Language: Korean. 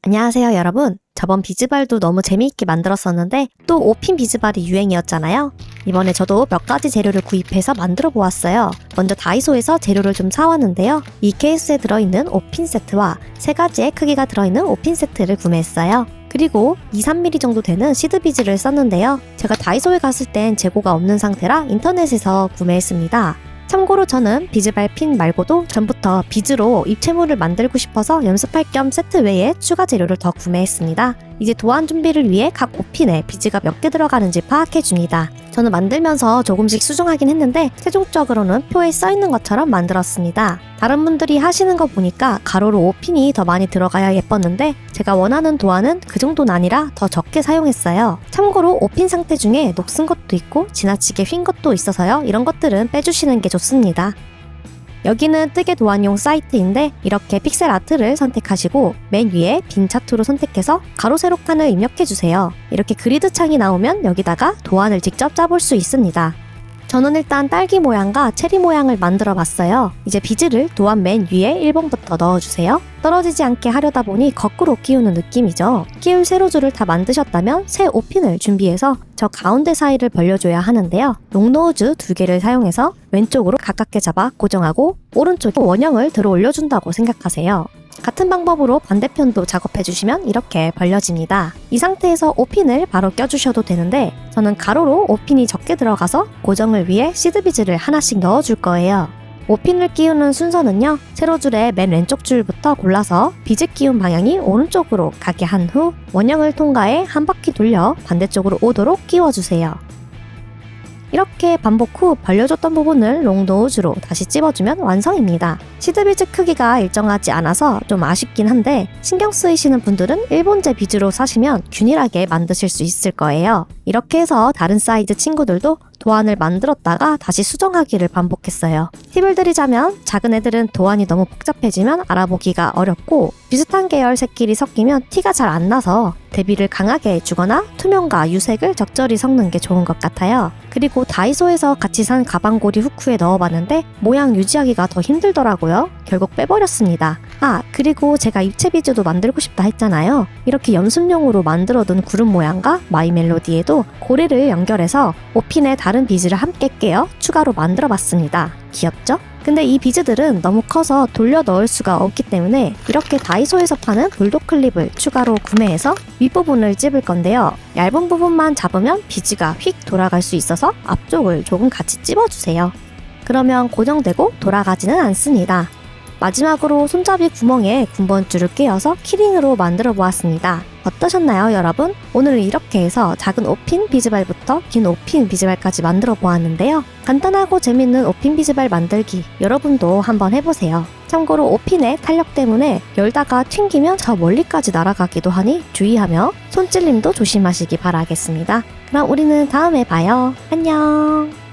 안녕하세요 여러분. 저번 비즈발도 너무 재미있게 만들었었는데 또 5핀 비즈발이 유행이었잖아요. 이번에 저도 몇 가지 재료를 구입해서 만들어 보았어요. 먼저 다이소에서 재료를 좀 사왔는데요. 이 케이스에 들어있는 5핀 세트와 3가지의 크기가 들어있는 5핀 세트를 구매했어요. 그리고 2-3mm 정도 되는 시드 비즈를 썼는데요. 제가 다이소에 갔을 땐 재고가 없는 상태라 인터넷에서 구매했습니다. 참고로 저는 비즈발 핀 말고도 전부터 비즈로 입체물을 만들고 싶어서 연습할 겸 세트 외에 추가 재료를 더 구매했습니다. 이제 도안 준비를 위해 각 5핀에 비즈가 몇 개 들어가는지 파악해줍니다. 저는 만들면서 조금씩 수정하긴 했는데 최종적으로는 표에 써있는 것처럼 만들었습니다. 다른 분들이 하시는 거 보니까 가로로 5핀이 더 많이 들어가야 예뻤는데 제가 원하는 도안은 그 정도는 아니라 더 적게 사용했어요. 참고로 5핀 상태 중에 녹슨 것도 있고 지나치게 휜 것도 있어서요. 이런 것들은 빼주시는 게 좋습니다. 여기는 뜨개 도안용 사이트인데 이렇게 픽셀 아트를 선택하시고 맨 위에 빈 차트로 선택해서 가로 세로 칸을 입력해주세요. 이렇게 그리드 창이 나오면 여기다가 도안을 직접 짜볼 수 있습니다. 저는 일단 딸기 모양과 체리 모양을 만들어 봤어요. 이제 비즈를 도안 맨 위에 1번부터 넣어주세요. 떨어지지 않게 하려다 보니 거꾸로 끼우는 느낌이죠. 끼울 세로줄을 다 만드셨다면 새 5핀을 준비해서 저 가운데 사이를 벌려줘야 하는데요. 롱노즈 2개를 사용해서 왼쪽으로 가깝게 잡아 고정하고 오른쪽에 원형을 들어 올려준다고 생각하세요. 같은 방법으로 반대편도 작업해주시면 이렇게 벌려집니다. 이 상태에서 5핀을 바로 껴주셔도 되는데 저는 가로로 5핀이 적게 들어가서 고정을 위해 시드비즈를 하나씩 넣어줄 거예요. 5핀을 끼우는 순서는요. 세로줄의 맨 왼쪽 줄부터 골라서 비즈 끼운 방향이 오른쪽으로 가게 한 후 원형을 통과해 한 바퀴 돌려 반대쪽으로 오도록 끼워주세요. 이렇게 반복 후 벌려줬던 부분을 롱노즈로 다시 찝어주면 완성입니다. 시드비즈 크기가 일정하지 않아서 좀 아쉽긴 한데 신경 쓰이시는 분들은 일본제 비즈로 사시면 균일하게 만드실 수 있을 거예요. 이렇게 해서 다른 사이즈 친구들도 도안을 만들었다가 다시 수정하기를 반복했어요. 팁을 드리자면 작은 애들은 도안이 너무 복잡해지면 알아보기가 어렵고 비슷한 계열 색끼리 섞이면 티가 잘 안 나서 대비를 강하게 주거나 투명과 유색을 적절히 섞는 게 좋은 것 같아요. 그리고 다이소에서 같이 산 가방고리 후크에 넣어봤는데 모양 유지하기가 더 힘들더라고요. 결국 빼버렸습니다. 그리고 제가 입체 비즈도 만들고 싶다 했잖아요. 이렇게 연습용으로 만들어둔 구름 모양과 마이 멜로디에도 고리를 연결해서 5핀에 다른 비즈를 함께 깨어 추가로 만들어봤습니다. 귀엽죠? 근데 이 비즈들은 너무 커서 돌려 넣을 수가 없기 때문에 이렇게 다이소에서 파는 불독 클립을 추가로 구매해서 윗부분을 찝을 건데요. 얇은 부분만 잡으면 비즈가 휙 돌아갈 수 있어서 앞쪽을 조금 같이 찝어주세요. 그러면 고정되고 돌아가지는 않습니다. 마지막으로 손잡이 구멍에 군번줄을 끼워서 키링으로 만들어 보았습니다. 어떠셨나요 여러분? 오늘은 이렇게 해서 작은 5핀 비즈발부터 긴 5핀 비즈발까지 만들어 보았는데요. 간단하고 재밌는 5핀 비즈발 만들기 여러분도 한번 해보세요. 참고로 5핀의 탄력 때문에 열다가 튕기면 저 멀리까지 날아가기도 하니 주의하며 손찔림도 조심하시기 바라겠습니다. 그럼 우리는 다음에 봐요. 안녕.